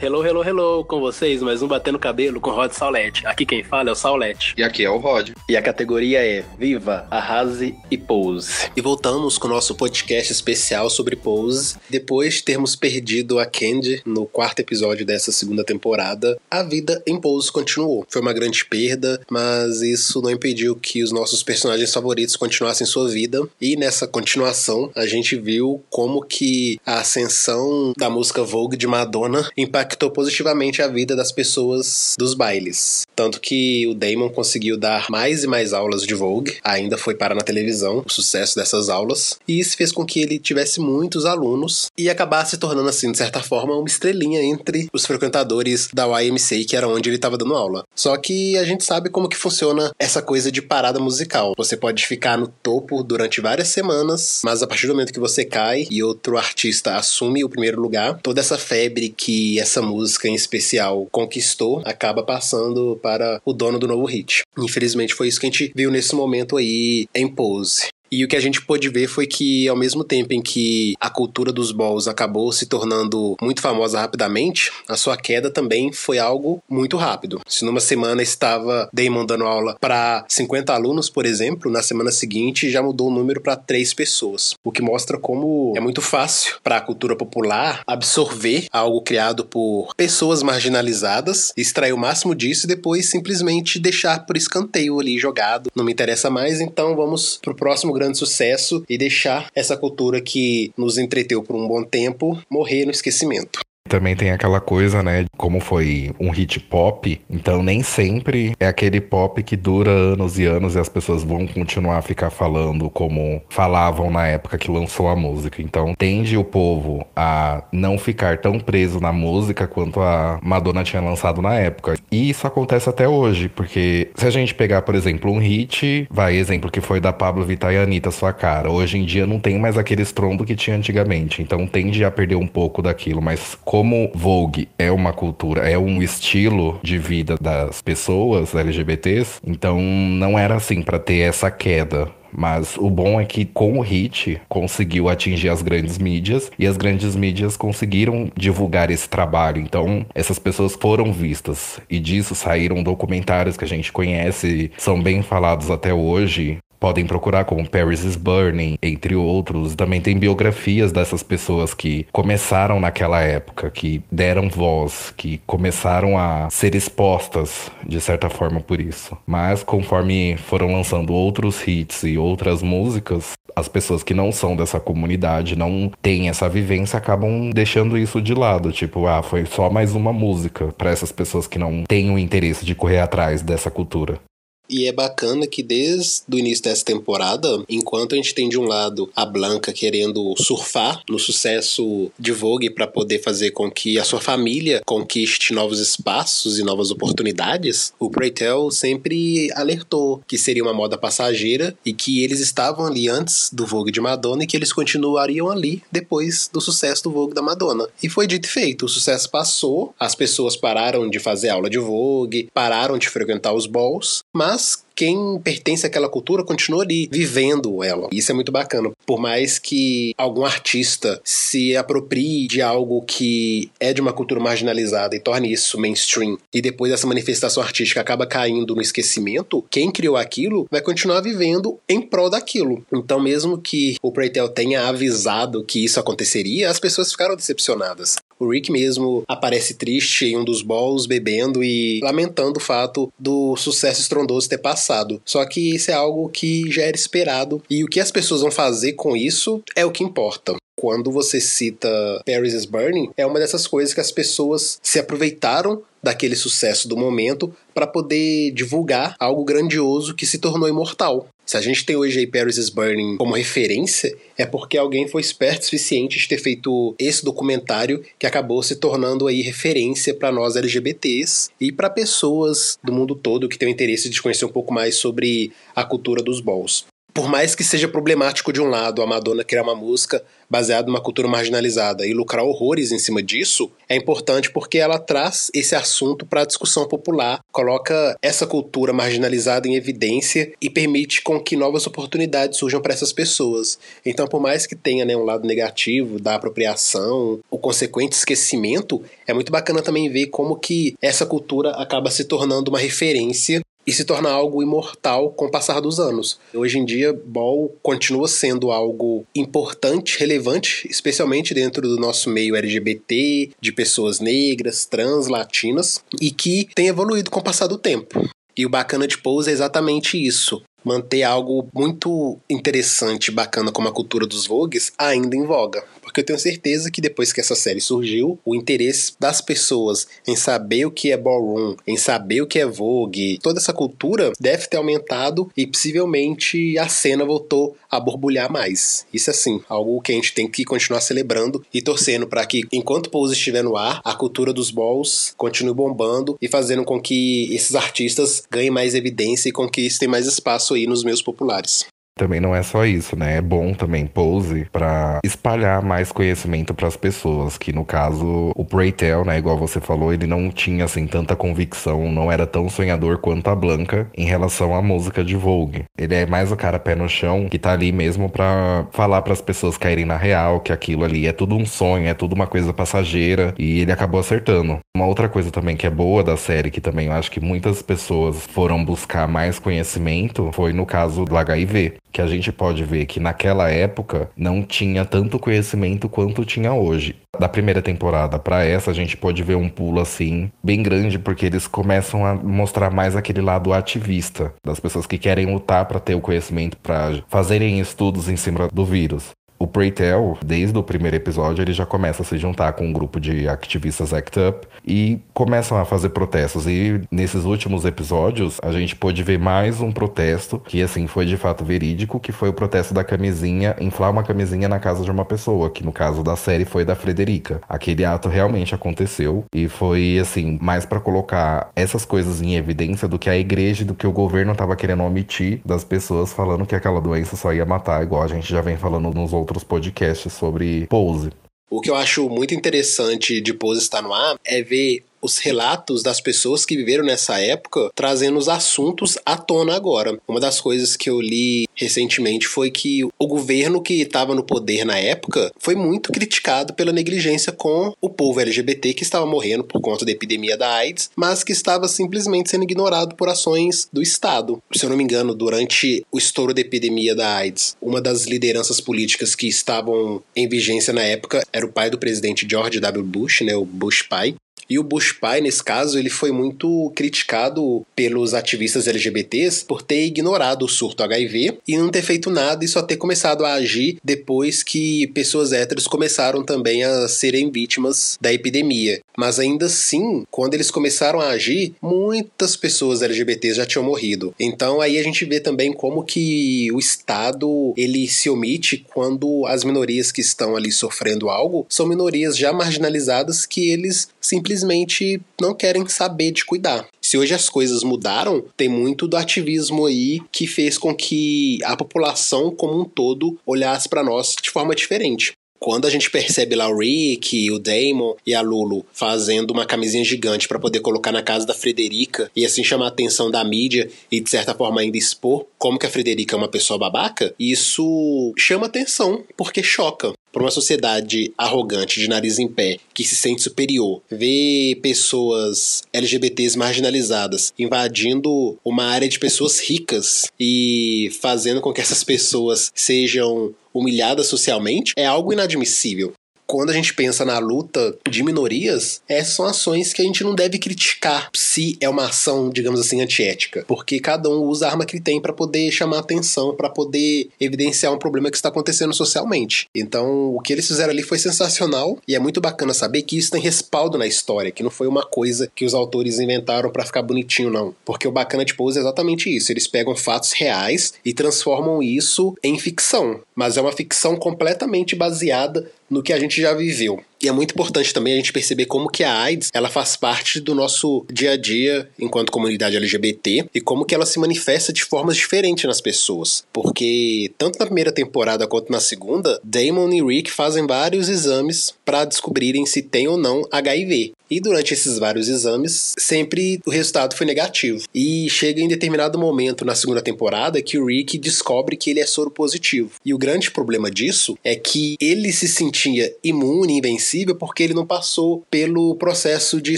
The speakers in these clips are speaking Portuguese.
Hello, hello, hello, com vocês, mais um Batendo Cabelo com Rod Saulete. Aqui quem fala é o Saulete. E aqui é o Rod. E a categoria é Viva, Arrase e Pose. E voltamos com o nosso podcast especial sobre Pose. Depois de termos perdido a Candy no quarto episódio dessa segunda temporada, a vida em Pose continuou. Foi uma grande perda, mas isso não impediu que os nossos personagens favoritos continuassem sua vida. E nessa continuação, a gente viu como que a ascensão da música Vogue de Madonna impactou positivamente a vida das pessoas dos bailes. Tanto que o Damon conseguiu dar mais e mais aulas de Vogue, ainda foi parar na televisão o sucesso dessas aulas, e isso fez com que ele tivesse muitos alunos e acabasse se tornando, assim, de certa forma, uma estrelinha entre os frequentadores da YMCA, que era onde ele estava dando aula. Só que a gente sabe como que funciona essa coisa de parada musical. Você pode ficar no topo durante várias semanas, mas a partir do momento que você cai e outro artista assume o primeiro lugar, toda essa febre que essa música em especial conquistou acaba passando para o dono do novo hit. Infelizmente foi isso que a gente viu nesse momento aí em Pose. E o que a gente pôde ver foi que, ao mesmo tempo em que a cultura dos balls acabou se tornando muito famosa rapidamente, a sua queda também foi algo muito rápido. Se numa semana estava Damon dando aula para 50 alunos, por exemplo, na semana seguinte já mudou o número para 3 pessoas. O que mostra como é muito fácil para a cultura popular absorver algo criado por pessoas marginalizadas, extrair o máximo disso e depois simplesmente deixar por escanteio ali jogado. Não me interessa mais, então vamos pro próximo grande sucesso e deixar essa cultura que nos entreteu por um bom tempo morrer no esquecimento. Também tem aquela coisa, né, como foi um hit pop, então nem sempre é aquele pop que dura anos e anos e as pessoas vão continuar a ficar falando como falavam na época que lançou a música. Então tende o povo a não ficar tão preso na música quanto a Madonna tinha lançado na época. E isso acontece até hoje, porque se a gente pegar, por exemplo, um hit, exemplo que foi da Pablo Vittar e Anitta, Sua Cara, hoje em dia não tem mais aquele estrondo que tinha antigamente, então tende a perder um pouco daquilo, mas como Vogue é uma cultura, é um estilo de vida das pessoas LGBTs, então não era assim pra ter essa queda. Mas o bom é que com o hit conseguiu atingir as grandes mídias e as grandes mídias conseguiram divulgar esse trabalho. Então essas pessoas foram vistas e disso saíram documentários que a gente conhece, são bem falados até hoje. Podem procurar como Paris is Burning, entre outros. Também tem biografias dessas pessoas que começaram naquela época, que deram voz, que começaram a ser expostas, de certa forma, por isso. Mas conforme foram lançando outros hits e outras músicas, as pessoas que não são dessa comunidade, não têm essa vivência, acabam deixando isso de lado. Tipo, foi só mais uma música para essas pessoas que não têm o interesse de correr atrás dessa cultura. E é bacana que desde o início dessa temporada, enquanto a gente tem de um lado a Blanca querendo surfar no sucesso de Vogue para poder fazer com que a sua família conquiste novos espaços e novas oportunidades, o Pray Tell sempre alertou que seria uma moda passageira e que eles estavam ali antes do Vogue de Madonna e que eles continuariam ali depois do sucesso do Vogue da Madonna. E foi dito e feito, o sucesso passou, as pessoas pararam de fazer aula de Vogue, pararam de frequentar os balls, mas quem pertence àquela cultura continua ali, vivendo ela. Isso é muito bacana. Por mais que algum artista se aproprie de algo que é de uma cultura marginalizada e torne isso mainstream, e depois essa manifestação artística acaba caindo no esquecimento, quem criou aquilo vai continuar vivendo em prol daquilo. Então, mesmo que o Pray Tell tenha avisado que isso aconteceria, as pessoas ficaram decepcionadas. O Rick mesmo aparece triste em um dos balls, bebendo e lamentando o fato do sucesso estrondoso ter passado. Só que isso é algo que já era esperado e o que as pessoas vão fazer com isso é o que importa. Quando você cita Paris is Burning, é uma dessas coisas que as pessoas se aproveitaram daquele sucesso do momento para poder divulgar algo grandioso que se tornou imortal. Se a gente tem hoje aí Paris is Burning como referência, é porque alguém foi esperto o suficiente de ter feito esse documentário que acabou se tornando aí referência para nós LGBTs e para pessoas do mundo todo que têm o interesse de conhecer um pouco mais sobre a cultura dos balls. por mais que seja problemático de um lado a Madonna criar uma música baseada numa cultura marginalizada e lucrar horrores em cima disso, é importante porque ela traz esse assunto para a discussão popular, coloca essa cultura marginalizada em evidência e permite com que novas oportunidades surjam para essas pessoas. Então, por mais que tenha, né, um lado negativo da apropriação, o consequente esquecimento, é muito bacana também ver como que essa cultura acaba se tornando uma referência e se torna algo imortal com o passar dos anos. Hoje em dia, ball continua sendo algo importante, relevante, especialmente dentro do nosso meio LGBT, de pessoas negras, trans, latinas, e que tem evoluído com o passar do tempo. E o bacana de Pose é exatamente isso. Manter algo muito interessante, bacana como a cultura dos Vogues ainda em voga. Porque eu tenho certeza que depois que essa série surgiu, o interesse das pessoas em saber o que é ballroom, em saber o que é Vogue, toda essa cultura deve ter aumentado e possivelmente a cena voltou a borbulhar mais. Isso é assim, algo que a gente tem que continuar celebrando e torcendo para que, enquanto Pose estiver no ar, a cultura dos balls continue bombando e fazendo com que esses artistas ganhem mais evidência e conquistem mais espaço aí nos meios populares. Também não é só isso, né? É bom também Pose pra espalhar mais conhecimento pras pessoas, que no caso o Prey Tell, né, igual você falou, ele não tinha assim tanta convicção, não era tão sonhador quanto a Blanca em relação à música de Vogue. Ele é mais o cara pé no chão, que tá ali mesmo pra falar pras pessoas caírem na real, que aquilo ali é tudo um sonho, é tudo uma coisa passageira, e ele acabou acertando. Uma outra coisa também que é boa da série, que também eu acho que muitas pessoas foram buscar mais conhecimento, foi no caso do HIV. Que a gente pode ver que naquela época não tinha tanto conhecimento quanto tinha hoje. Da primeira temporada pra essa, a gente pode ver um pulo assim bem grande, porque eles começam a mostrar mais aquele lado ativista das pessoas que querem lutar pra ter o conhecimento, pra fazerem estudos em cima do vírus. O Prey Tell, desde o primeiro episódio, ele já começa a se juntar com um grupo de ativistas ACT UP e começam a fazer protestos. E nesses últimos episódios, a gente pôde ver mais um protesto, que assim, foi de fato verídico, que foi o protesto da camisinha, inflar uma camisinha na casa de uma pessoa, que no caso da série foi da Frederica. Aquele ato realmente aconteceu e foi, assim, mais pra colocar essas coisas em evidência do que a igreja e do que o governo tava querendo omitir das pessoas, falando que aquela doença só ia matar, igual a gente já vem falando nos outros podcasts sobre Pose. O que eu acho muito interessante de Pose estar no ar é ver os relatos das pessoas que viveram nessa época trazendo os assuntos à tona agora. Uma das coisas que eu li recentemente foi que o governo que estava no poder na época foi muito criticado pela negligência com o povo LGBT que estava morrendo por conta da epidemia da AIDS, mas que estava simplesmente sendo ignorado por ações do Estado. Se eu não me engano, durante o estouro da epidemia da AIDS, uma das lideranças políticas que estavam em vigência na época era o pai do presidente George W. Bush, né, o Bush pai. E o Bush pai, nesse caso, ele foi muito criticado pelos ativistas LGBTs por ter ignorado o surto HIV e não ter feito nada e só ter começado a agir depois que pessoas héteros começaram também a serem vítimas da epidemia. Mas ainda assim, quando eles começaram a agir, muitas pessoas LGBTs já tinham morrido. Então aí a gente vê também como que o Estado ele se omite quando as minorias que estão ali sofrendo algo são minorias já marginalizadas que eles simplesmente não querem saber de cuidar. Se hoje as coisas mudaram, tem muito do ativismo aí que fez com que a população como um todo olhasse para nós de forma diferente. Quando a gente percebe lá o Rick, o Damon e a Lulu fazendo uma camisinha gigante para poder colocar na casa da Frederica e assim chamar a atenção da mídia e de certa forma ainda expor como que a Frederica é uma pessoa babaca, isso chama atenção porque choca. Para uma sociedade arrogante, de nariz em pé, que se sente superior, ver pessoas LGBTs marginalizadas invadindo uma área de pessoas ricas e fazendo com que essas pessoas sejam humilhadas socialmente, é algo inadmissível. Quando a gente pensa na luta de minorias, essas são ações que a gente não deve criticar se é uma ação, digamos assim, antiética. Porque cada um usa a arma que tem para poder chamar atenção, para poder evidenciar um problema que está acontecendo socialmente. Então, o que eles fizeram ali foi sensacional e é muito bacana saber que isso tem respaldo na história, que não foi uma coisa que os autores inventaram para ficar bonitinho, não. Porque o bacana de Pose é exatamente isso. Eles pegam fatos reais e transformam isso em ficção. Mas é uma ficção completamente baseada no que a gente já viveu. E é muito importante também a gente perceber como que a AIDS, ela faz parte do nosso dia a dia enquanto comunidade LGBT e como que ela se manifesta de formas diferentes nas pessoas. Porque tanto na primeira temporada quanto na segunda, Damon e Rick fazem vários exames para descobrirem se tem ou não HIV. E durante esses vários exames, sempre o resultado foi negativo. E chega em determinado momento na segunda temporada que o Rick descobre que ele é soro positivo. E o grande problema disso é que ele se sentia imune, invencível, porque ele não passou pelo processo de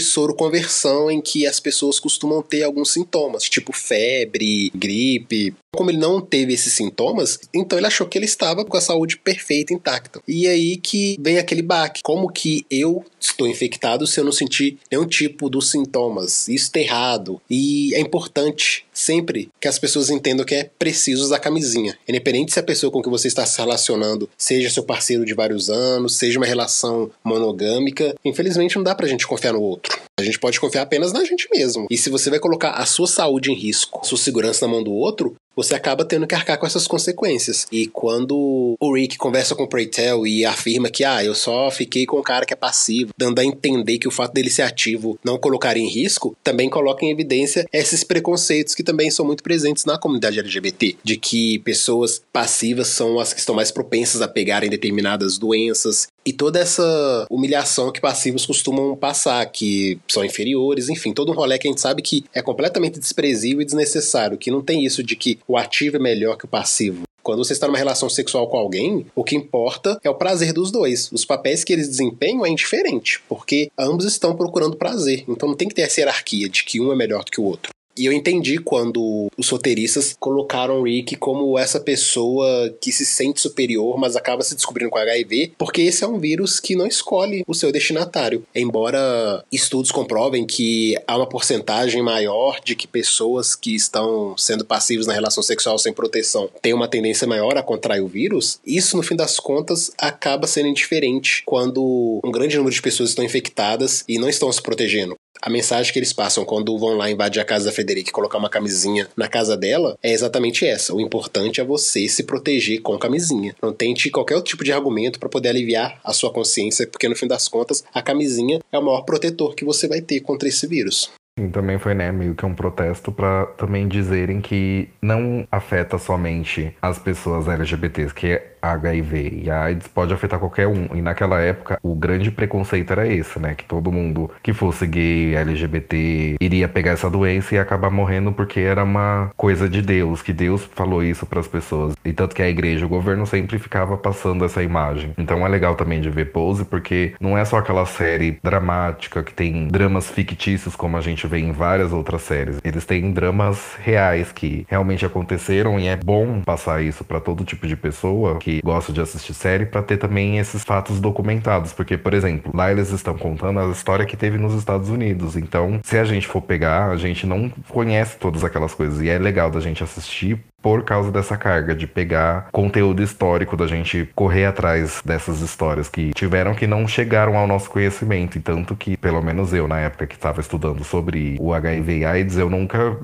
soroconversão em que as pessoas costumam ter alguns sintomas, tipo febre, gripe. Como ele não teve esses sintomas, então ele achou que ele estava com a saúde perfeita, intacta. E aí que vem aquele baque. Como que eu estou infectado se eu não sentir nenhum tipo dos sintomas? Isso tá errado. E é importante sempre que as pessoas entendam que é preciso usar camisinha. Independente se a pessoa com que você está se relacionando seja seu parceiro de vários anos, seja uma relação monogâmica, infelizmente não dá pra gente confiar no outro. A gente pode confiar apenas na gente mesmo. E se você vai colocar a sua saúde em risco, a sua segurança na mão do outro, você acaba tendo que arcar com essas consequências. E quando o Rick conversa com o Preytel e afirma que eu só fiquei com um cara que é passivo, dando a entender que o fato dele ser ativo não colocaria em risco, também coloca em evidência esses preconceitos que também são muito presentes na comunidade LGBT, de que pessoas passivas são as que estão mais propensas a pegarem determinadas doenças, e toda essa humilhação que passivos costumam passar, que são inferiores, enfim, todo um rolê que a gente sabe que é completamente desprezível e desnecessário, que não tem isso de que o ativo é melhor que o passivo. Quando você está numa relação sexual com alguém, o que importa é o prazer dos dois. Os papéis que eles desempenham é indiferente, porque ambos estão procurando prazer. Então não tem que ter essa hierarquia de que um é melhor do que o outro. E eu entendi quando os roteiristas colocaram o Rick como essa pessoa que se sente superior, mas acaba se descobrindo com HIV, porque esse é um vírus que não escolhe o seu destinatário. Embora estudos comprovem que há uma porcentagem maior de que pessoas que estão sendo passivas na relação sexual sem proteção têm uma tendência maior a contrair o vírus, isso, no fim das contas, acaba sendo indiferente quando um grande número de pessoas estão infectadas e não estão se protegendo. A mensagem que eles passam quando vão lá invadir a casa da Frederica e colocar uma camisinha na casa dela é exatamente essa. O importante é você se proteger com camisinha. Não tente qualquer tipo de argumento para poder aliviar a sua consciência, porque no fim das contas a camisinha é o maior protetor que você vai ter contra esse vírus. E também foi, meio que um protesto para também dizerem que não afeta somente as pessoas LGBTs, que HIV e a AIDS pode afetar qualquer um. E naquela época, o grande preconceito era esse, que todo mundo que fosse gay, LGBT, iria pegar essa doença e acabar morrendo porque era uma coisa de Deus, que Deus falou isso para as pessoas. E tanto que a igreja, o governo sempre ficava passando essa imagem. Então é legal também de ver Pose, porque não é só aquela série dramática que tem dramas fictícios como a gente vê em várias outras séries. Eles têm dramas reais que realmente aconteceram, e é bom passar isso para todo tipo de pessoa que gosta de assistir série, para ter também esses fatos documentados, porque, por exemplo, lá eles estão contando a história que teve nos Estados Unidos, então se a gente for pegar, a gente não conhece todas aquelas coisas, e é legal da gente assistir por causa dessa carga de pegar conteúdo histórico, da gente correr atrás dessas histórias que tiveram, que não chegaram ao nosso conhecimento, e tanto que, pelo menos eu, na época que estava estudando sobre o HIV e AIDS, eu nunca,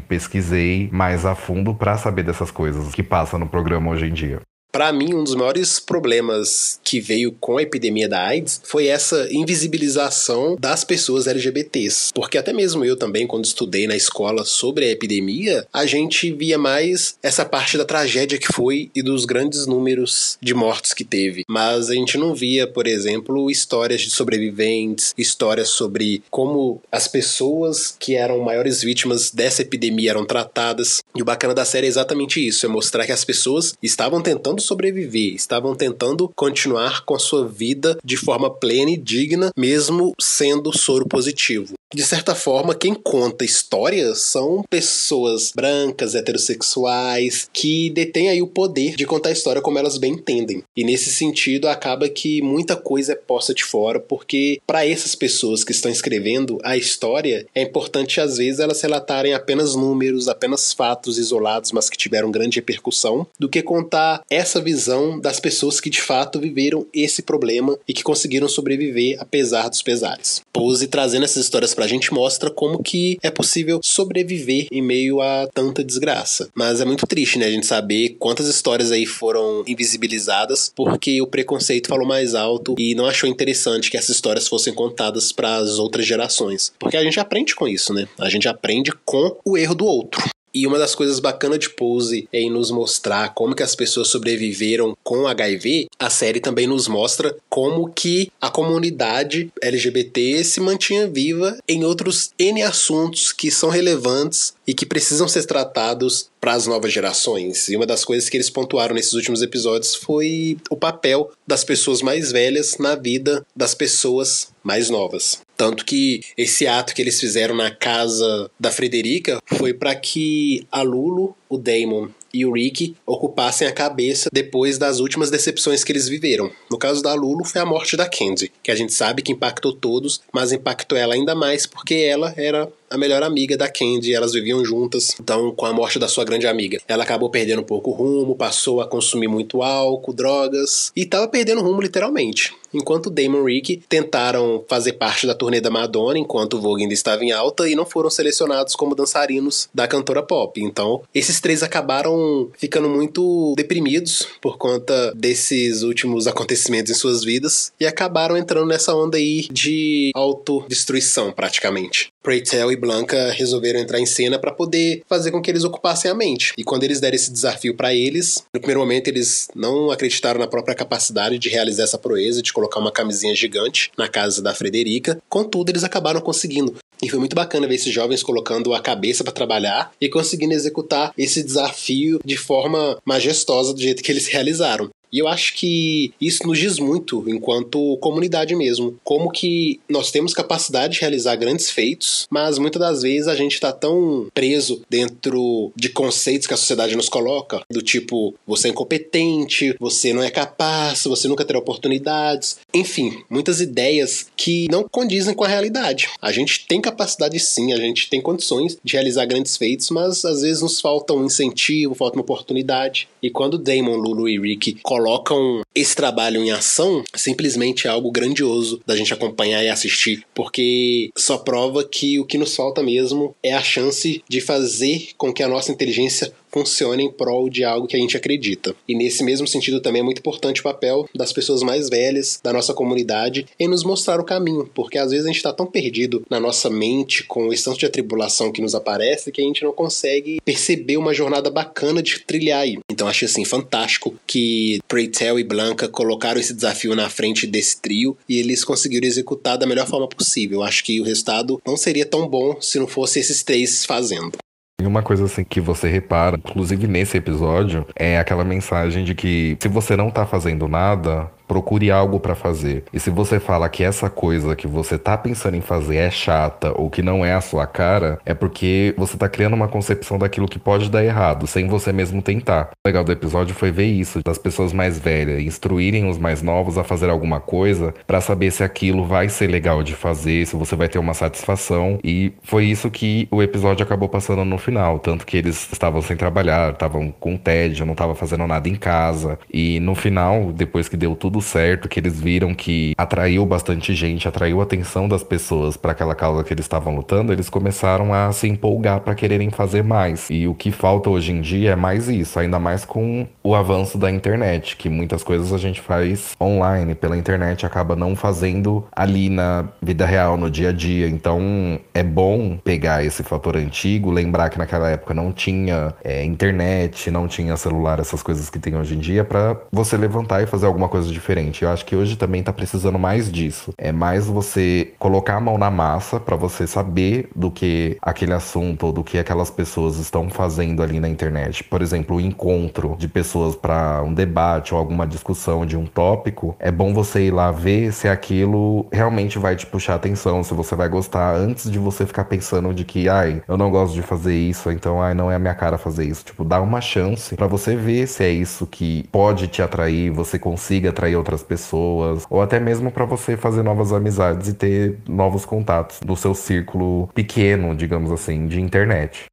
pesquisei mais a fundo para saber dessas coisas que passam no programa hoje em dia. Para mim, um dos maiores problemas que veio com a epidemia da AIDS foi essa invisibilização das pessoas LGBTs. Porque até mesmo eu também, quando estudei na escola sobre a epidemia, a gente via mais essa parte da tragédia que foi e dos grandes números de mortes que teve. Mas a gente não via, por exemplo, histórias de sobreviventes, histórias sobre como as pessoas que eram maiores vítimas dessa epidemia eram tratadas. E o bacana da série é exatamente isso, é mostrar que as pessoas estavam tentando sobreviver, estavam tentando continuar com a sua vida de forma plena e digna, mesmo sendo soro positivo. De certa forma, quem conta histórias são pessoas brancas, heterossexuais, que detêm aí o poder de contar a história como elas bem entendem. E nesse sentido, acaba que muita coisa é posta de fora, porque para essas pessoas que estão escrevendo a história, é importante às vezes elas relatarem apenas números, apenas fatos isolados, mas que tiveram grande repercussão, do que contar essa essa visão das pessoas que de fato viveram esse problema e que conseguiram sobreviver apesar dos pesares. Pose, trazendo essas histórias pra gente, mostra como que é possível sobreviver em meio a tanta desgraça. Mas é muito triste, né, a gente saber quantas histórias aí foram invisibilizadas porque o preconceito falou mais alto e não achou interessante que essas histórias fossem contadas para as outras gerações. Porque a gente aprende com isso, né? A gente aprende com o erro do outro. E uma das coisas bacanas de Pose é em nos mostrar como que as pessoas sobreviveram com HIV. A série também nos mostra como que a comunidade LGBT se mantinha viva em outros N assuntos que são relevantes e que precisam ser tratados para as novas gerações. E uma das coisas que eles pontuaram nesses últimos episódios foi o papel das pessoas mais velhas na vida das pessoas mais novas. Tanto que esse ato que eles fizeram na casa da Frederica foi para que a Lulu, o Damon e o Rick ocupassem a cabeça depois das últimas decepções que eles viveram. No caso da Lulu, foi a morte da Candy, que a gente sabe que impactou todos, mas impactou ela ainda mais porque ela era a melhor amiga da Candy, elas viviam juntas. Então, com a morte da sua grande amiga, ela acabou perdendo um pouco o rumo, passou a consumir muito álcool, drogas, e tava perdendo o rumo literalmente. Enquanto Damon e Rick tentaram fazer parte da turnê da Madonna enquanto o Vogue ainda estava em alta e não foram selecionados como dançarinos da cantora pop. Então, esses três acabaram ficando muito deprimidos por conta desses últimos acontecimentos em suas vidas e acabaram entrando nessa onda aí de autodestruição, praticamente. Preytel e Blanca resolveram entrar em cena para poder fazer com que eles ocupassem a mente. E quando eles deram esse desafio para eles, no primeiro momento eles não acreditaram na própria capacidade de realizar essa proeza, de colocar uma camisinha gigante na casa da Frederica. Contudo, eles acabaram conseguindo. E foi muito bacana ver esses jovens colocando a cabeça para trabalhar e conseguindo executar esse desafio de forma majestosa do jeito que eles realizaram. E eu acho que isso nos diz muito, enquanto comunidade mesmo, como que nós temos capacidade de realizar grandes feitos, mas muitas das vezes a gente está tão preso dentro de conceitos que a sociedade nos coloca, do tipo, você é incompetente, você não é capaz, você nunca terá oportunidades, enfim, muitas ideias que não condizem com a realidade. A gente tem capacidade sim, a gente tem condições de realizar grandes feitos, mas às vezes nos falta um incentivo, falta uma oportunidade. E quando Damon, Lulu e Rick colocam esse trabalho em ação, simplesmente é algo grandioso da gente acompanhar e assistir, porque só prova que o que nos falta mesmo é a chance de fazer com que a nossa inteligência funcione em prol de algo que a gente acredita. E nesse mesmo sentido também é muito importante o papel das pessoas mais velhas da nossa comunidade em nos mostrar o caminho, porque às vezes a gente está tão perdido na nossa mente com esse tanto de atribulação que nos aparece que a gente não consegue perceber uma jornada bacana de trilhar aí. Então achei assim fantástico que Preytel e Blanca colocaram esse desafio na frente desse trio e eles conseguiram executar da melhor forma possível. Acho que o resultado não seria tão bom se não fosse esses três fazendo. E uma coisa assim que você repara, inclusive nesse episódio, é aquela mensagem de que se você não tá fazendo nada, procure algo pra fazer. E se você fala que essa coisa que você tá pensando em fazer é chata ou que não é a sua cara, é porque você tá criando uma concepção daquilo que pode dar errado, sem você mesmo tentar. O legal do episódio foi ver isso, das pessoas mais velhas instruírem os mais novos a fazer alguma coisa pra saber se aquilo vai ser legal de fazer, se você vai ter uma satisfação. E foi isso que o episódio acabou passando no final. Tanto que eles estavam sem trabalhar, estavam com tédio, não estavam fazendo nada em casa. E no final, depois que deu tudo certo, que eles viram que atraiu bastante gente, atraiu a atenção das pessoas para aquela causa que eles estavam lutando, eles começaram a se empolgar para quererem fazer mais. E o que falta hoje em dia é mais isso, ainda mais com o avanço da internet, que muitas coisas a gente faz online, pela internet, acaba não fazendo ali na vida real, no dia a dia. Então é bom pegar esse fator antigo, lembrar que naquela época não tinha internet, não tinha celular, essas coisas que tem hoje em dia, para você levantar e fazer alguma coisa diferente. Eu acho que hoje também tá precisando mais disso. É mais você colocar a mão na massa pra você saber do que aquele assunto ou do que aquelas pessoas estão fazendo ali na internet. Por exemplo, o encontro de pessoas pra um debate ou alguma discussão de um tópico. É bom você ir lá ver se aquilo realmente vai te puxar atenção, se você vai gostar, antes de você ficar pensando de que, eu não gosto de fazer isso, então, não é a minha cara fazer isso. Tipo, dá uma chance pra você ver se é isso que pode te atrair, você consiga atrair outras pessoas, ou até mesmo para você fazer novas amizades e ter novos contatos no seu círculo pequeno, digamos assim, de internet.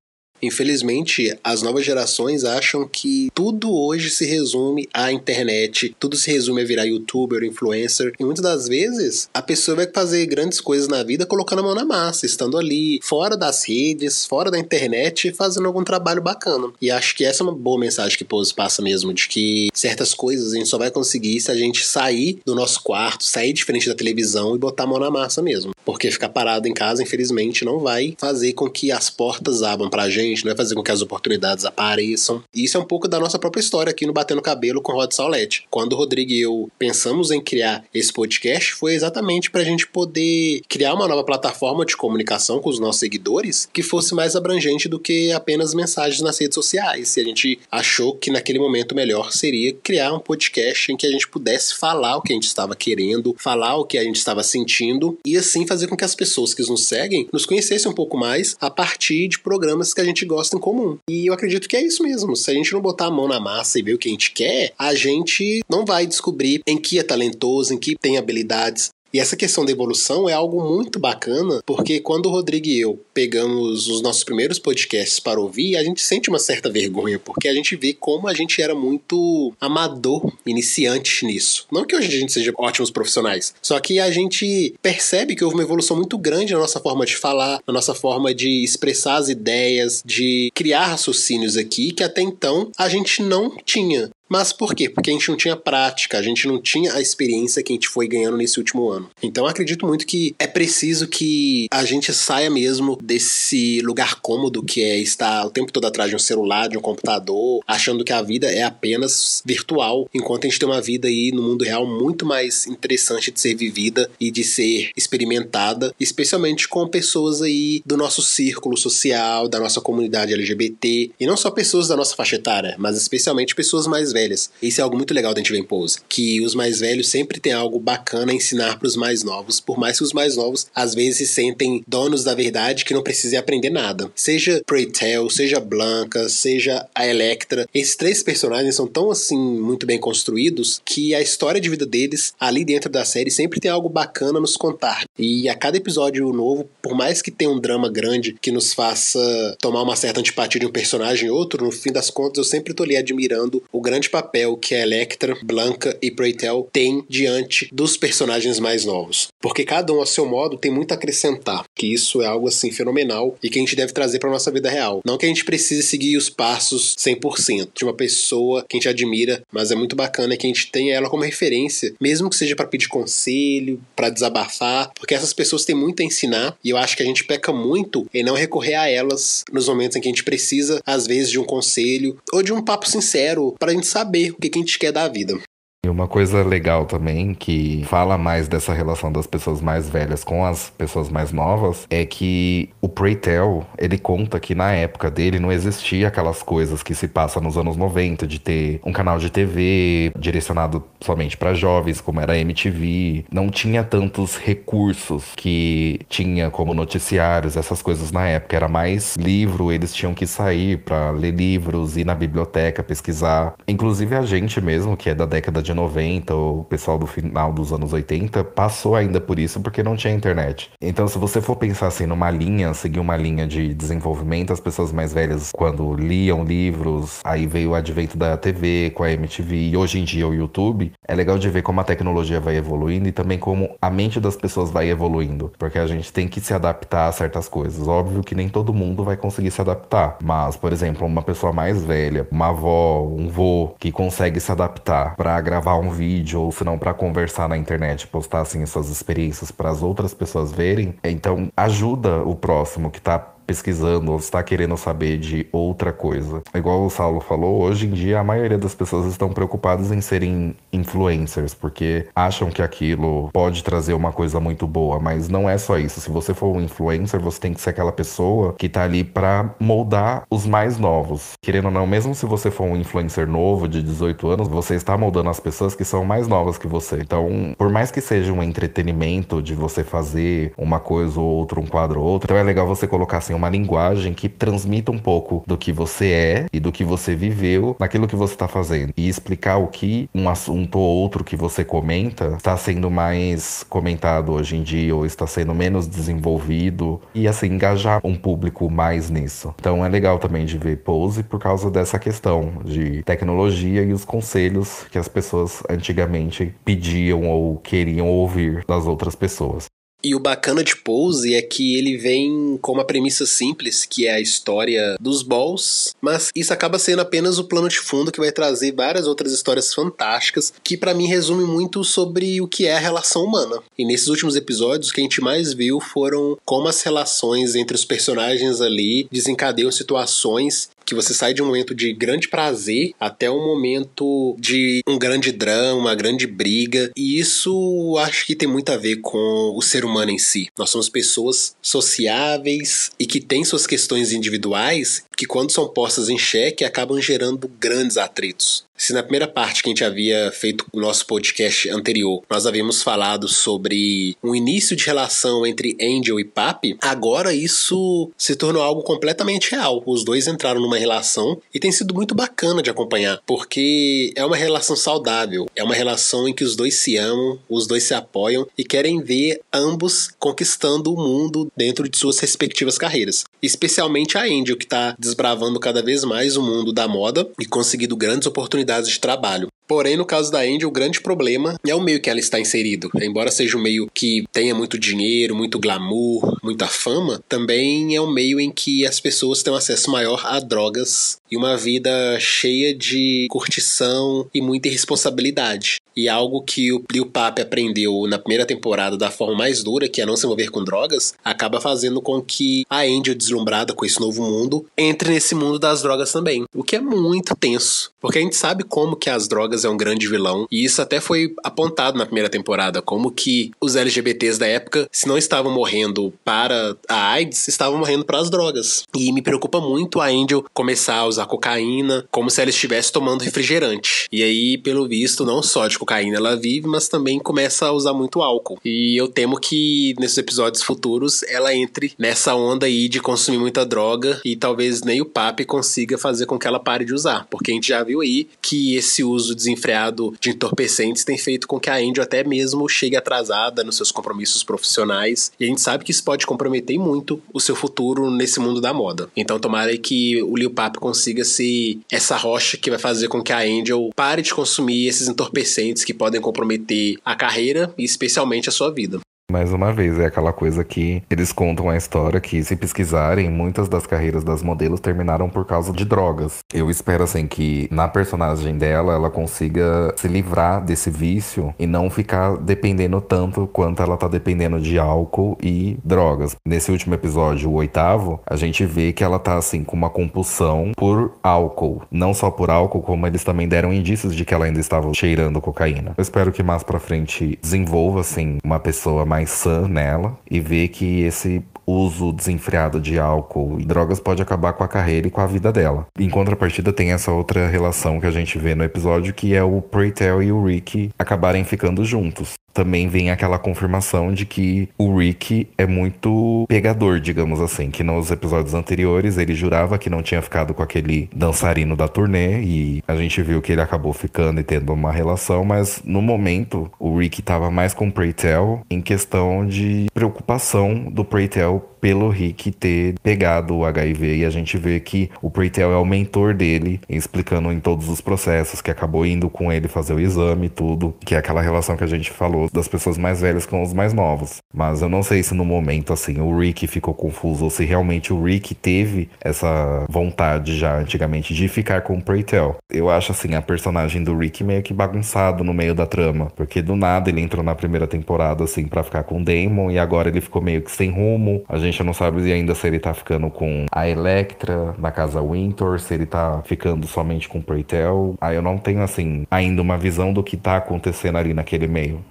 Infelizmente, as novas gerações acham que tudo hoje se resume à internet, tudo se resume a virar youtuber, influencer, e muitas das vezes a pessoa vai fazer grandes coisas na vida colocando a mão na massa, estando ali, fora das redes, fora da internet, fazendo algum trabalho bacana. E acho que essa é uma boa mensagem que Pose passa mesmo, de que certas coisas a gente só vai conseguir se a gente sair do nosso quarto, sair de frente da televisão e botar a mão na massa mesmo. Porque ficar parado em casa, infelizmente, não vai fazer com que as portas abram pra gente, não vai fazer com que as oportunidades apareçam. E isso é um pouco da nossa própria história aqui no Batendo Cabelo com Rod Saulete. Quando o Rodrigo e eu pensamos em criar esse podcast, foi exatamente pra gente poder criar uma nova plataforma de comunicação com os nossos seguidores que fosse mais abrangente do que apenas mensagens nas redes sociais. E a gente achou que naquele momento melhor seria criar um podcast em que a gente pudesse falar o que a gente estava querendo, falar o que a gente estava sentindo e assim fazer com que as pessoas que nos seguem nos conhecessem um pouco mais a partir de programas que a gente gosta em comum. E eu acredito que é isso mesmo. Se a gente não botar a mão na massa e ver o que a gente quer, a gente não vai descobrir em que é talentoso, em que tem habilidades. E essa questão da evolução é algo muito bacana, porque quando o Rodrigo e eu pegamos os nossos primeiros podcasts para ouvir, a gente sente uma certa vergonha, porque a gente vê como a gente era muito amador, iniciante nisso. Não que hoje a gente seja ótimos profissionais, só que a gente percebe que houve uma evolução muito grande na nossa forma de falar, na nossa forma de expressar as ideias, de criar raciocínios aqui, que até então a gente não tinha. Mas por quê? Porque a gente não tinha prática, a gente não tinha a experiência que a gente foi ganhando nesse último ano. Então eu acredito muito que é preciso que a gente saia mesmo desse lugar cômodo que é estar o tempo todo atrás de um celular, de um computador, achando que a vida é apenas virtual, enquanto a gente tem uma vida aí no mundo real muito mais interessante de ser vivida e de ser experimentada, especialmente com pessoas aí do nosso círculo social, da nossa comunidade LGBT, e não só pessoas da nossa faixa etária, mas especialmente pessoas mais velhas. Isso é algo muito legal da gente ver em Pose, que os mais velhos sempre têm algo bacana a ensinar para os mais novos, por mais que os mais novos às vezes se sentem donos da verdade que não precisem aprender nada. Seja Prey Tell, seja Blanca, seja a Electra, esses três personagens são tão assim muito bem construídos que a história de vida deles ali dentro da série sempre tem algo bacana a nos contar. E a cada episódio novo, por mais que tenha um drama grande que nos faça tomar uma certa antipatia de um personagem ou outro, no fim das contas eu sempre tô ali admirando o grande papel que a Electra, Blanca e Prey Tell têm diante dos personagens mais novos. Porque cada um, a seu modo, tem muito a acrescentar. Que isso é algo, assim, fenomenal e que a gente deve trazer para nossa vida real. Não que a gente precise seguir os passos 100% de uma pessoa que a gente admira, mas é muito bacana que a gente tenha ela como referência, mesmo que seja para pedir conselho, para desabafar, porque essas pessoas têm muito a ensinar e eu acho que a gente peca muito em não recorrer a elas nos momentos em que a gente precisa, às vezes, de um conselho ou de um papo sincero para a gente saber o que a gente quer da vida. E uma coisa legal também, que fala mais dessa relação das pessoas mais velhas com as pessoas mais novas, é que o Prey Tell, ele conta que na época dele não existia aquelas coisas que se passam nos anos 90, de ter um canal de TV direcionado somente para jovens, como era a MTV. Não tinha tantos recursos que tinha como noticiários, essas coisas na época. Era mais livro, eles tinham que sair para ler livros, ir na biblioteca, pesquisar. Inclusive a gente mesmo, que é da década de 90, o pessoal do final dos anos 80, passou ainda por isso porque não tinha internet. Então, se você for pensar assim numa linha, seguir uma linha de desenvolvimento, as pessoas mais velhas, quando liam livros, aí veio o advento da TV com a MTV e hoje em dia o YouTube, é legal de ver como a tecnologia vai evoluindo e também como a mente das pessoas vai evoluindo, porque a gente tem que se adaptar a certas coisas. Óbvio que nem todo mundo vai conseguir se adaptar, mas, por exemplo, uma pessoa mais velha, uma avó, um vô, que consegue se adaptar para gravar um vídeo ou se não para conversar na internet, postar assim suas experiências para as outras pessoas verem, então ajuda o próximo que tá pesquisando ou está querendo saber de outra coisa. Igual o Saulo falou, hoje em dia a maioria das pessoas estão preocupadas em serem influencers, porque acham que aquilo pode trazer uma coisa muito boa, mas não é só isso. Se você for um influencer, você tem que ser aquela pessoa que tá ali pra moldar os mais novos. Querendo ou não, mesmo se você for um influencer novo de 18 anos, você está moldando as pessoas que são mais novas que você. Então, por mais que seja um entretenimento de você fazer uma coisa ou outra, um quadro ou outro, então é legal você colocar assim uma linguagem que transmita um pouco do que você é e do que você viveu naquilo que você tá fazendo. E explicar o que um assunto ou outro que você comenta está sendo mais comentado hoje em dia ou está sendo menos desenvolvido. E assim, engajar um público mais nisso. Então é legal também de ver Pose por causa dessa questão de tecnologia e os conselhos que as pessoas antigamente pediam ou queriam ouvir das outras pessoas. E o bacana de Pose é que ele vem com uma premissa simples, que é a história dos Balls, mas isso acaba sendo apenas o plano de fundo que vai trazer várias outras histórias fantásticas, que pra mim resume muito sobre o que é a relação humana. E nesses últimos episódios, o que a gente mais viu foram como as relações entre os personagens ali desencadeiam situações que você sai de um momento de grande prazer até um momento de um grande drama, uma grande briga. E isso acho que tem muito a ver com o ser humano em si. Nós somos pessoas sociáveis e que têm suas questões individuais que, quando são postas em xeque, acabam gerando grandes atritos. Se na primeira parte que a gente havia feito o nosso podcast anterior, nós havíamos falado sobre um início de relação entre Angel e Papi, agora isso se tornou algo completamente real. Os dois entraram numa relação e tem sido muito bacana de acompanhar, porque é uma relação saudável, é uma relação em que os dois se amam, os dois se apoiam e querem ver ambos conquistando o mundo dentro de suas respectivas carreiras. Especialmente a Angel, que está desbravando cada vez mais o mundo da moda e conseguindo grandes oportunidades de trabalho. Porém, no caso da Angel, o grande problema é o meio que ela está inserido. Embora seja um meio que tenha muito dinheiro, muito glamour, muita fama, também é um meio em que as pessoas têm um acesso maior a drogas e uma vida cheia de curtição e muita irresponsabilidade. E algo que o Lil Papi aprendeu na primeira temporada da forma mais dura, que é não se envolver com drogas, acaba fazendo com que a Angel, deslumbrada com esse novo mundo, entre nesse mundo das drogas também. O que é muito tenso, porque a gente sabe como que as drogas é um grande vilão, e isso até foi apontado na primeira temporada, como que os LGBTs da época, se não estavam morrendo para a AIDS, estavam morrendo para as drogas. E me preocupa muito a Angel começar a usar cocaína, como se ela estivesse tomando refrigerante. E aí, pelo visto, não só de cocaína ela vive, mas também começa a usar muito álcool. E eu temo que nesses episódios futuros ela entre nessa onda aí de consumir muita droga e talvez nem o Papi consiga fazer com que ela pare de usar, porque a gente já viu aí que esse uso desenfreado de entorpecentes tem feito com que a Angel até mesmo chegue atrasada nos seus compromissos profissionais, e a gente sabe que isso pode comprometer muito o seu futuro nesse mundo da moda. Então tomara que o Lil Papi consiga ser essa rocha que vai fazer com que a Angel pare de consumir esses entorpecentes que podem comprometer a carreira e especialmente a sua vida. Mais uma vez, é aquela coisa que eles contam a história que, se pesquisarem, muitas das carreiras das modelos terminaram por causa de drogas. Eu espero, assim, que na personagem dela, ela consiga se livrar desse vício e não ficar dependendo tanto quanto ela tá dependendo de álcool e drogas. Nesse último episódio, o 8º, a gente vê que ela tá, assim, com uma compulsão por álcool. Não só por álcool, como eles também deram indícios de que ela ainda estava cheirando cocaína. Eu espero que mais pra frente desenvolva, assim, uma pessoa mais sã nela e ver que esse uso desenfreado de álcool e drogas pode acabar com a carreira e com a vida dela. Em contrapartida, tem essa outra relação que a gente vê no episódio, que é o Preytel e o Rick acabarem ficando juntos. Também vem aquela confirmação de que o Rick é muito pegador, digamos assim, que nos episódios anteriores ele jurava que não tinha ficado com aquele dançarino da turnê e a gente viu que ele acabou ficando e tendo uma relação, mas no momento o Rick tava mais com o Preytel em questão de preocupação do Preytel pelo Rick ter pegado o HIV, e a gente vê que o Preytel é o mentor dele, explicando em todos os processos, que acabou indo com ele fazer o exame e tudo, que é aquela relação que a gente falou das pessoas mais velhas com os mais novos. Mas eu não sei se no momento, assim, o Rick ficou confuso, ou se realmente o Rick teve essa vontade já antigamente de ficar com o Preytel. Eu acho, assim, a personagem do Rick meio que bagunçado no meio da trama, porque do nada ele entrou na primeira temporada, assim, pra ficar com o Damon, e agora ele ficou meio que sem rumo. A gente não sabe ainda se ele tá ficando com a Elektra na casa Winter, se ele tá ficando somente com o Preytel. Aí eu não tenho, assim, ainda uma visão do que tá acontecendo ali naquele meio.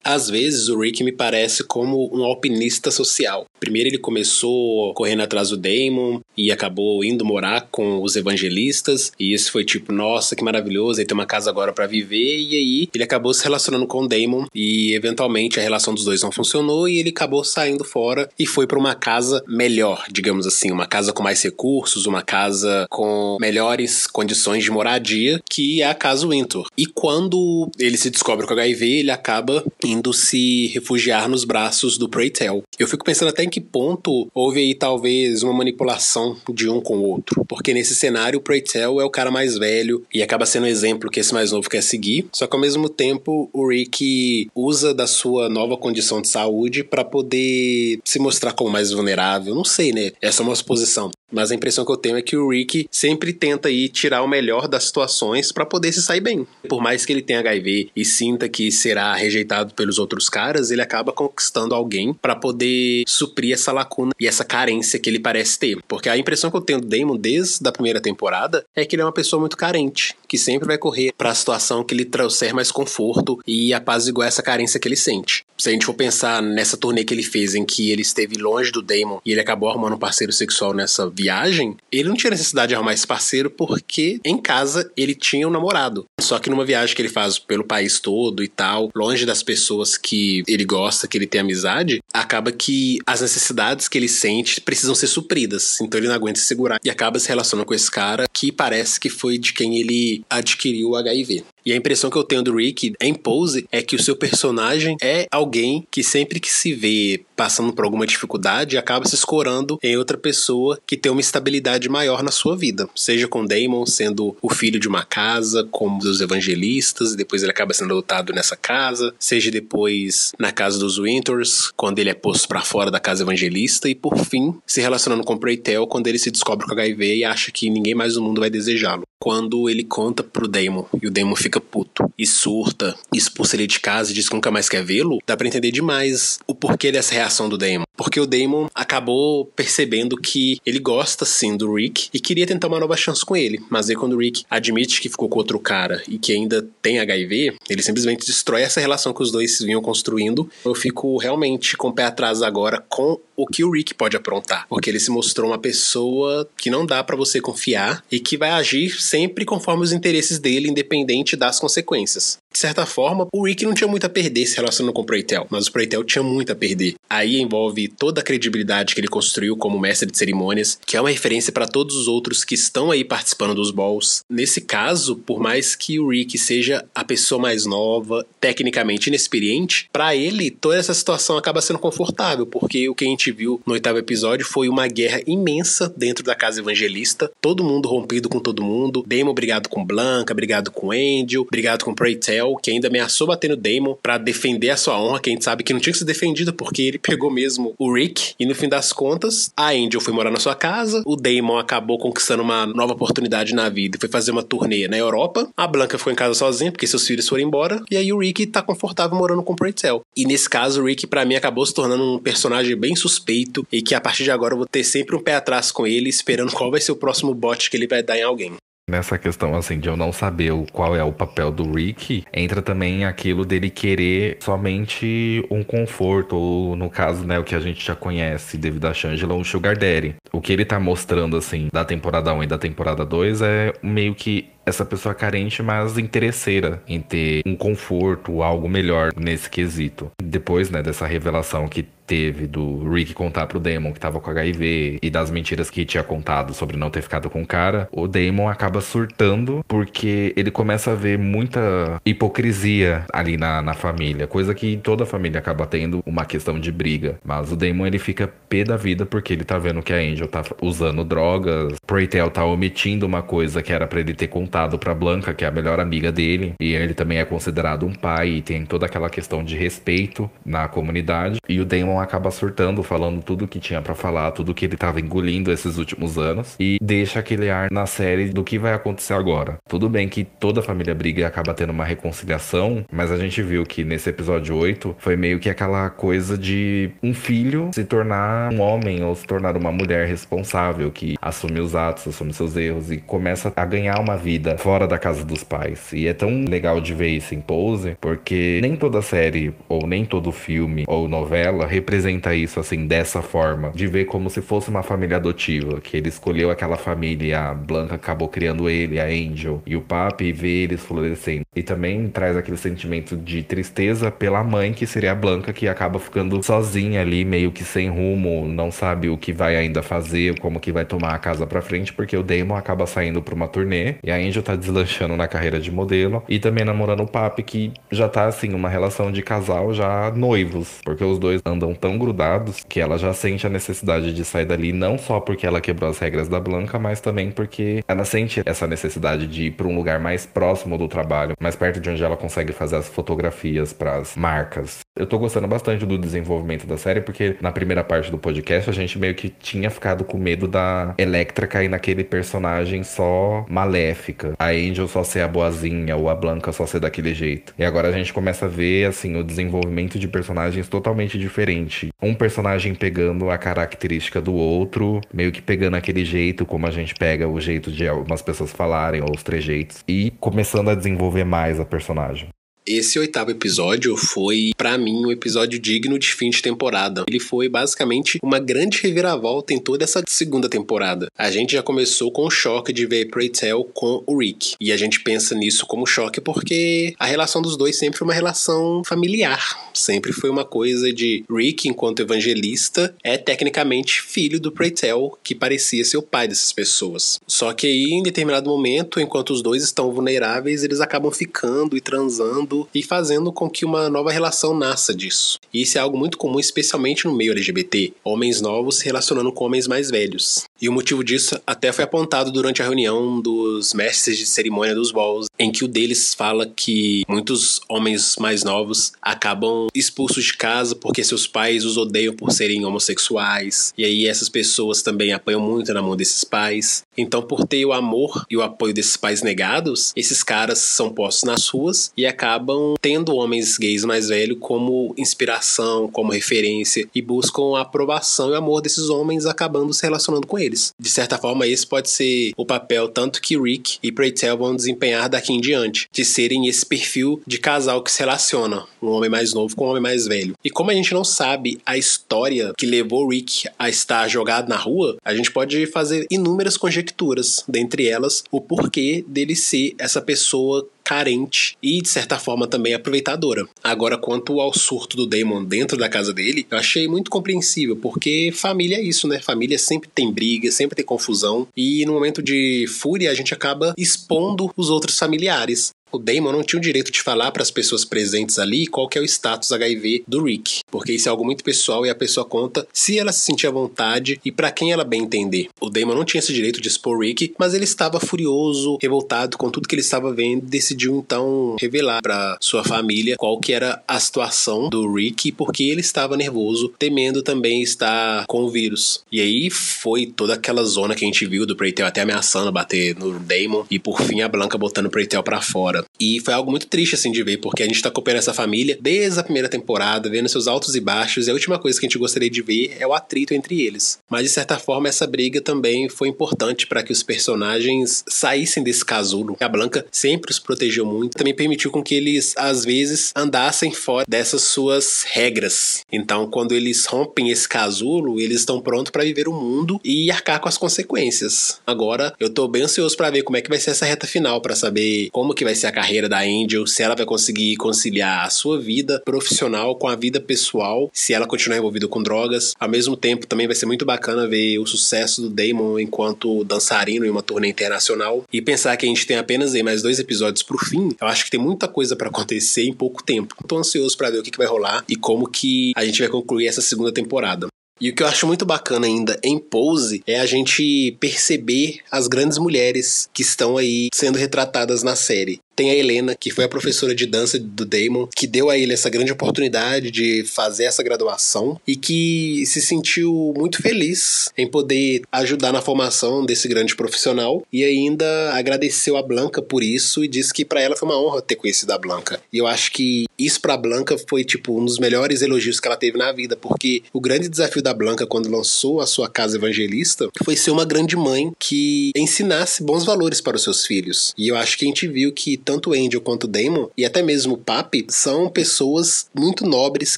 Às vezes o Rick me parece como um alpinista social. Primeiro ele começou correndo atrás do Damon e acabou indo morar com os evangelistas, e isso foi tipo, nossa, que maravilhoso, ele tem uma casa agora pra viver, e aí ele acabou se relacionando com o Damon e eventualmente a relação dos dois não funcionou e ele acabou saindo fora e foi pra uma casa melhor, digamos assim, uma casa com mais recursos, uma casa com melhores condições de moradia, que é a casa Winter. E quando ele se descobre com HIV, ele acaba indo se refugiar nos braços do Prey Tell. Eu fico pensando até em que ponto houve aí talvez uma manipulação de um com o outro, porque nesse cenário o Prey Tell é o cara mais velho e acaba sendo um exemplo que esse mais novo quer seguir, só que ao mesmo tempo o Rick usa da sua nova condição de saúde pra poder se mostrar como mais vulnerável, não sei, né? Essa é uma suposição. Mas a impressão que eu tenho é que o Rick sempre tenta aí tirar o melhor das situações pra poder se sair bem. Por mais que ele tenha HIV e sinta que será rejeitado pelos outros caras, ele acaba conquistando alguém pra poder suprir essa lacuna e essa carência que ele parece ter. Porque a impressão que eu tenho do Damon desde a primeira temporada é que ele é uma pessoa muito carente, que sempre vai correr pra situação que lhe trouxer mais conforto e apaziguar essa carência que ele sente. Se a gente for pensar nessa turnê que ele fez, em que ele esteve longe do Damon e ele acabou arrumando um parceiro sexual nessa viagem, ele não tinha necessidade de arrumar esse parceiro porque em casa ele tinha um namorado. Só que numa viagem que ele faz pelo país todo e tal, longe das pessoas que ele gosta, que ele tem amizade, acaba que as necessidades que ele sente precisam ser supridas. Então ele não aguenta se segurar e acaba se relacionando com esse cara que parece que foi de quem ele adquiriu o HIV. E a impressão que eu tenho do Rick em Pose é que o seu personagem é alguém que sempre que se vê passando por alguma dificuldade acaba se escorando em outra pessoa que tem uma estabilidade maior na sua vida. Seja com Damon sendo o filho de uma casa, como dos evangelistas, e depois ele acaba sendo adotado nessa casa. Seja depois na casa dos Winters, quando ele é posto pra fora da casa evangelista. E por fim, se relacionando com o Prey Tell quando ele se descobre com HIV e acha que ninguém mais no mundo vai desejá-lo. Quando ele conta pro Damon e o Damon fica puto e surta, expulsa ele de casa e diz que nunca mais quer vê-lo, dá pra entender demais o porquê dessa reação do Damon. Porque o Damon acabou percebendo que ele gosta sim do Rick e queria tentar uma nova chance com ele. Mas aí quando o Rick admite que ficou com outro cara e que ainda tem HIV, ele simplesmente destrói essa relação que os dois vinham construindo. Eu fico realmente com o pé atrás agora com o que o Rick pode aprontar. Porque ele se mostrou uma pessoa que não dá pra você confiar e que vai agir sempre conforme os interesses dele, independente das consequências. De certa forma, o Rick não tinha muito a perder se relacionando com o Prey Tell, mas o Prey Tell tinha muito a perder. Aí envolve toda a credibilidade que ele construiu como mestre de cerimônias, que é uma referência para todos os outros que estão aí participando dos balls. Nesse caso, por mais que o Rick seja a pessoa mais nova, tecnicamente inexperiente, para ele toda essa situação acaba sendo confortável, porque o que a gente viu no 8º episódio foi uma guerra imensa dentro da casa evangelista, todo mundo rompido com todo mundo, Damon brigado com Blanca, brigado com Angel, brigado com Prey Tell, que ainda ameaçou bater no Damon pra defender a sua honra, que a gente sabe que não tinha que ser defendido porque ele pegou mesmo o Rick, e no fim das contas a Angel foi morar na sua casa, o Damon acabou conquistando uma nova oportunidade na vida e foi fazer uma turnê na Europa, a Blanca ficou em casa sozinha porque seus filhos foram embora, e aí o Rick tá confortável morando com o Prey Tell. E nesse caso o Rick pra mim acabou se tornando um personagem bem suspeito e que a partir de agora eu vou ter sempre um pé atrás com ele, esperando qual vai ser o próximo bote que ele vai dar em alguém. Nessa questão, assim, de eu não saber qual é o papel do Rick, entra também aquilo dele querer somente um conforto, ou no caso, né, o que a gente já conhece devido a Shangela, um Sugar Daddy. O que ele tá mostrando, assim, da temporada 1 e da temporada 2 é meio que essa pessoa carente, mas interesseira em ter um conforto, algo melhor nesse quesito. Depois, né, dessa revelação que teve do Rick contar pro Damon que tava com HIV e das mentiras que tinha contado sobre não ter ficado com o cara, o Damon acaba surtando porque ele começa a ver muita hipocrisia ali na família, coisa que toda família acaba tendo uma questão de briga. Mas o Damon, ele fica pé da vida porque ele tá vendo que a Angel tá usando drogas, Prey Tell tá omitindo uma coisa que era pra ele ter contado pra Blanca, que é a melhor amiga dele, e ele também é considerado um pai e tem toda aquela questão de respeito na comunidade, e o Damon acaba surtando, falando tudo que tinha pra falar, tudo que ele tava engolindo esses últimos anos, e deixa aquele ar na série do que vai acontecer agora. Tudo bem que toda a família briga e acaba tendo uma reconciliação, mas a gente viu que nesse episódio 8 foi meio que aquela coisa de um filho se tornar um homem ou se tornar uma mulher responsável, que assume os atos, assume seus erros e começa a ganhar uma vida vida fora da casa dos pais. E é tão legal de ver isso em Pose, porque nem toda série, ou nem todo filme, ou novela representa isso assim, dessa forma. De ver como se fosse uma família adotiva, que ele escolheu aquela família e a Blanca acabou criando ele, a Angel e o papi, e vê eles florescendo. E também traz aquele sentimento de tristeza pela mãe, que seria a Blanca, que acaba ficando sozinha ali, meio que sem rumo, não sabe o que vai ainda fazer, como que vai tomar a casa pra frente, porque o Damon acaba saindo pra uma turnê, e a Angel tá deslanchando na carreira de modelo, e também namorando o papi, que já tá assim, uma relação de casal já noivos, porque os dois andam tão grudados que ela já sente a necessidade de sair dali, não só porque ela quebrou as regras da Blanca, mas também porque ela sente essa necessidade de ir pra um lugar mais próximo do trabalho, mais perto de onde ela consegue fazer as fotografias pras marcas. Eu tô gostando bastante do desenvolvimento da série, porque na primeira parte do podcast a gente meio que tinha ficado com medo da Elektra cair naquele personagem só maléfica, a Angel só ser a boazinha ou a Blanca só ser daquele jeito. E agora a gente começa a ver, assim, o desenvolvimento de personagens totalmente diferente. Um personagem pegando a característica do outro, meio que pegando aquele jeito, como a gente pega o jeito de algumas pessoas falarem, ou os trejeitos, e começando a desenvolver mais a personagem. Esse 8º episódio foi, pra mim, um episódio digno de fim de temporada. Ele foi, basicamente, uma grande reviravolta em toda essa segunda temporada. A gente já começou com o choque de ver Prey Tell com o Rick. E a gente pensa nisso como choque porque a relação dos dois sempre foi uma relação familiar. Sempre foi uma coisa de Rick, enquanto evangelista, é tecnicamente filho do Prey Tell, que parecia ser o pai dessas pessoas. Só que aí, em determinado momento, enquanto os dois estão vulneráveis, eles acabam ficando e transando e fazendo com que uma nova relação nasça disso. E isso é algo muito comum, especialmente no meio LGBT, homens novos se relacionando com homens mais velhos. E o motivo disso até foi apontado durante a reunião dos mestres de cerimônia dos balls, em que o deles fala que muitos homens mais novos acabam expulsos de casa porque seus pais os odeiam por serem homossexuais, e aí essas pessoas também apanham muito na mão desses pais. Então, por ter o amor e o apoio desses pais negados, esses caras são postos nas ruas e acabam tendo homens gays mais velhos como inspiração, como referência, e buscam a aprovação e o amor desses homens, acabando se relacionando com eles. De certa forma, esse pode ser o papel tanto que Rick e Prey Tell vão desempenhar daqui em diante, de serem esse perfil de casal que se relaciona, um homem mais novo com um homem mais velho. E como a gente não sabe a história que levou Rick a estar jogado na rua, a gente pode fazer inúmeras conjecturas, dentre elas o porquê dele ser essa pessoa carente e, de certa forma, também aproveitadora. Agora, quanto ao surto do Damon dentro da casa dele, eu achei muito compreensível, porque família é isso, né? Família sempre tem briga, sempre tem confusão, e no momento de fúria a gente acaba expondo os outros familiares. O Damon não tinha o direito de falar para as pessoas presentes ali qual que é o status HIV do Rick, porque isso é algo muito pessoal e a pessoa conta se ela se sentir à vontade e para quem ela bem entender. O Damon não tinha esse direito de expor o Rick, mas ele estava furioso, revoltado com tudo que ele estava vendo, e decidiu então revelar para sua família qual que era a situação do Rick e por que ele estava nervoso, temendo também estar com o vírus. E aí foi toda aquela zona que a gente viu do Prey Tell até ameaçando bater no Damon, e por fim a Blanca botando o Prey Tell pra fora. E foi algo muito triste assim de ver, porque a gente tá acompanhando essa família desde a primeira temporada, vendo seus altos e baixos, e a última coisa que a gente gostaria de ver é o atrito entre eles. Mas de certa forma essa briga também foi importante para que os personagens saíssem desse casulo. A Blanca sempre os protegeu muito, também permitiu com que eles às vezes andassem fora dessas suas regras. Então quando eles rompem esse casulo, eles estão prontos para viver o mundo e arcar com as consequências. Agora eu tô bem ansioso para ver como é que vai ser essa reta final, para saber como que vai ser a carreira da Angel, se ela vai conseguir conciliar a sua vida profissional com a vida pessoal, se ela continuar envolvida com drogas. Ao mesmo tempo, também vai ser muito bacana ver o sucesso do Damon enquanto dançarino em uma turnê internacional, e pensar que a gente tem apenas aí mais 2 episódios pro fim. Eu acho que tem muita coisa pra acontecer em pouco tempo. Tô ansioso pra ver o que vai rolar e como que a gente vai concluir essa segunda temporada. E o que eu acho muito bacana ainda em Pose é a gente perceber as grandes mulheres que estão aí sendo retratadas na série. tem a Helena, que foi a professora de dança do Damon, que deu a ele essa grande oportunidade de fazer essa graduação e que se sentiu muito feliz em poder ajudar na formação desse grande profissional e ainda agradeceu a Blanca por isso e disse que pra ela foi uma honra ter conhecido a Blanca. E eu acho que isso pra Blanca foi, tipo, um dos melhores elogios que ela teve na vida, porque o grande desafio da Blanca quando lançou a sua casa evangelista foi ser uma grande mãe que ensinasse bons valores para os seus filhos. E eu acho que a gente viu que tanto o Angel quanto o Damon, e até mesmo o Papi, são pessoas muito nobres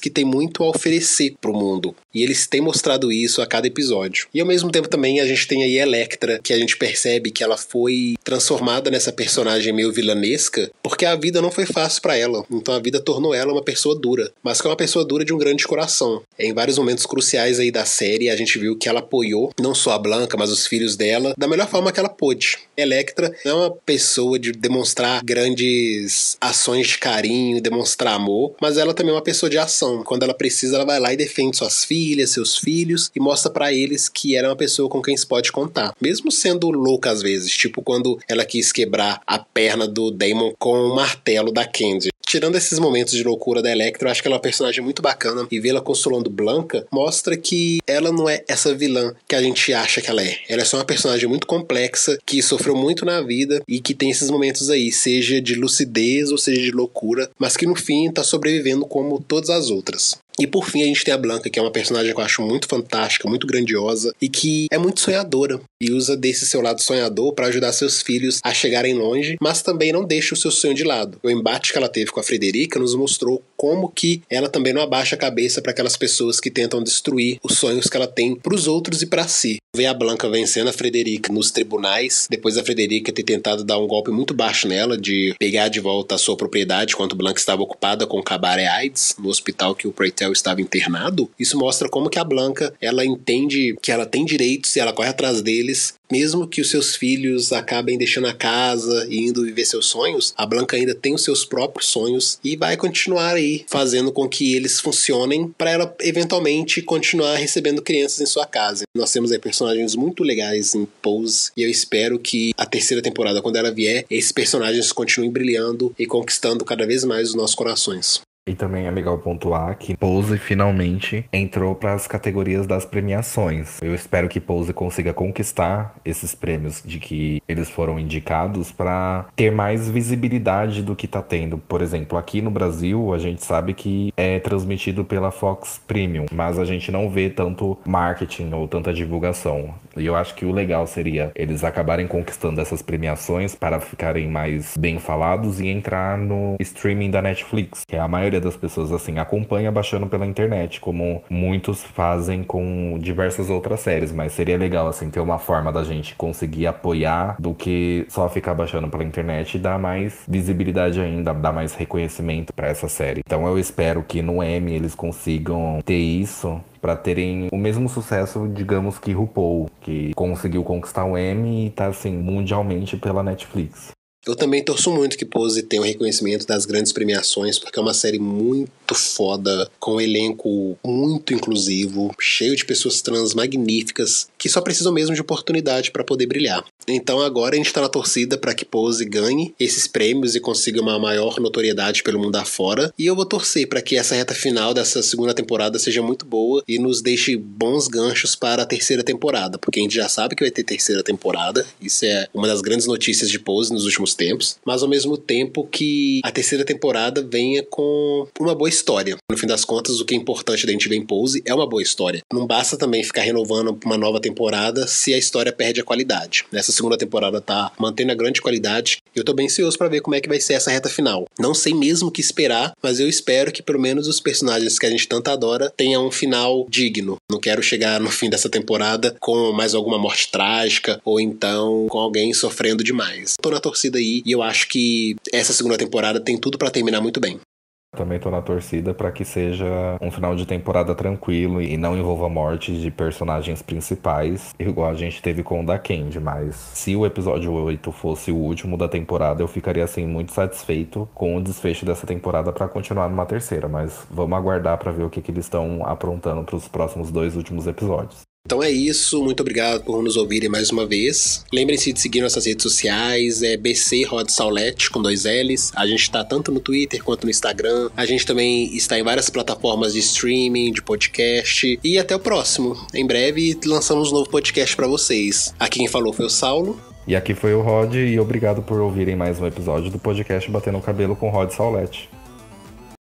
que têm muito a oferecer pro mundo. E eles têm mostrado isso a cada episódio. E ao mesmo tempo também a gente tem aí a Electra, que a gente percebe que ela foi transformada nessa personagem meio vilanesca, porque a vida não foi fácil pra ela. Então a vida tornou ela uma pessoa dura, mas que é uma pessoa dura de um grande coração. Em vários momentos cruciais aí da série, a gente viu que ela apoiou não só a Blanca, mas os filhos dela, da melhor forma que ela pôde. Electra não é uma pessoa de demonstrar grandes ações de carinho, demonstrar amor, mas ela também é uma pessoa de ação. Quando ela precisa, ela vai lá e defende suas filhas, seus filhos, e mostra pra eles que ela é uma pessoa com quem se pode contar. Mesmo sendo louca às vezes, tipo quando ela quis quebrar a perna do Damon com o martelo da Candy. Tirando esses momentos de loucura da Electra, eu acho que ela é uma personagem muito bacana, e vê-la consolando Blanca mostra que ela não é essa vilã que a gente acha que ela é. Ela é só uma personagem muito complexa, que sofreu muito na vida e que tem esses momentos aí, seja de lucidez ou seja de loucura, mas que no fim tá sobrevivendo como todas as outras. E por fim a gente tem a Blanca, que é uma personagem que eu acho muito fantástica, muito grandiosa e que é muito sonhadora e usa desse seu lado sonhador para ajudar seus filhos a chegarem longe, mas também não deixa o seu sonho de lado. O embate que ela teve com a Frederica nos mostrou como que ela também não abaixa a cabeça para aquelas pessoas que tentam destruir os sonhos que ela tem para os outros e para si. Ver a Blanca vencendo a Frederica nos tribunais, depois da Frederica ter tentado dar um golpe muito baixo nela, de pegar de volta a sua propriedade, enquanto Blanca estava ocupada com o cabaré AIDS, no hospital que o Preytel estava internado. Isso mostra como que a Blanca, ela entende que ela tem direitos e ela corre atrás deles, mesmo que os seus filhos acabem deixando a casa e indo viver seus sonhos, a Blanca ainda tem os seus próprios sonhos e vai continuar aí fazendo com que eles funcionem para ela eventualmente continuar recebendo crianças em sua casa. Nós temos aí personagens muito legais em Pose e eu espero que a terceira temporada, quando ela vier, esses personagens continuem brilhando e conquistando cada vez mais os nossos corações. E também é legal pontuar que Pose finalmente entrou para as categorias das premiações. Eu espero que Pose consiga conquistar esses prêmios de que eles foram indicados para ter mais visibilidade do que tá tendo. Por exemplo, aqui no Brasil a gente sabe que é transmitido pela Fox Premium, mas a gente não vê tanto marketing ou tanta divulgação. E eu acho que o legal seria eles acabarem conquistando essas premiações para ficarem mais bem falados e entrar no streaming da Netflix, que é a maioria das pessoas assim acompanha baixando pela internet, como muitos fazem com diversas outras séries, mas seria legal assim ter uma forma da gente conseguir apoiar do que só ficar baixando pela internet e dar mais visibilidade ainda, dar mais reconhecimento para essa série. Então eu espero que no Emmy eles consigam ter isso para terem o mesmo sucesso, digamos, que RuPaul, que conseguiu conquistar o Emmy e tá assim mundialmente pela Netflix. Eu também torço muito que Pose tenha o reconhecimento das grandes premiações, porque é uma série muito foda, com um elenco muito inclusivo, cheio de pessoas trans magníficas, que só precisam mesmo de oportunidade para poder brilhar. Então agora a gente tá na torcida para que Pose ganhe esses prêmios e consiga uma maior notoriedade pelo mundo afora, e eu vou torcer para que essa reta final dessa segunda temporada seja muito boa e nos deixe bons ganchos para a terceira temporada, porque a gente já sabe que vai ter terceira temporada, isso é uma das grandes notícias de Pose nos últimos tempos, mas ao mesmo tempo que a terceira temporada venha com uma boa história. No fim das contas, o que é importante da gente ver em Pose é uma boa história. Não basta também ficar renovando uma nova temporada se a história perde a qualidade. Essa segunda temporada tá mantendo a grande qualidade e eu tô bem ansioso pra ver como é que vai ser essa reta final. Não sei mesmo o que esperar, mas eu espero que pelo menos os personagens que a gente tanto adora tenham um final digno. Não quero chegar no fim dessa temporada com mais alguma morte trágica ou então com alguém sofrendo demais. Tô na torcida aí e eu acho que essa segunda temporada tem tudo pra terminar muito bem. Também tô na torcida para que seja um final de temporada tranquilo e não envolva mortes de personagens principais, igual a gente teve com o da Candy, mas se o episódio 8 fosse o último da temporada, eu ficaria assim muito satisfeito com o desfecho dessa temporada para continuar numa terceira, mas vamos aguardar para ver o que eles estão aprontando para os próximos 2 últimos episódios. Então é isso, muito obrigado por nos ouvirem mais uma vez. Lembrem-se de seguir nossas redes sociais, BC Rod Saulete com 2 L's. A gente tá tanto no Twitter quanto no Instagram. A gente também está em várias plataformas de streaming, de podcast. E até o próximo. Em breve lançamos um novo podcast pra vocês. Aqui quem falou foi o Saulo. E aqui foi o Rod, e obrigado por ouvirem mais um episódio do podcast Batendo o Cabelo com Rod Saulete.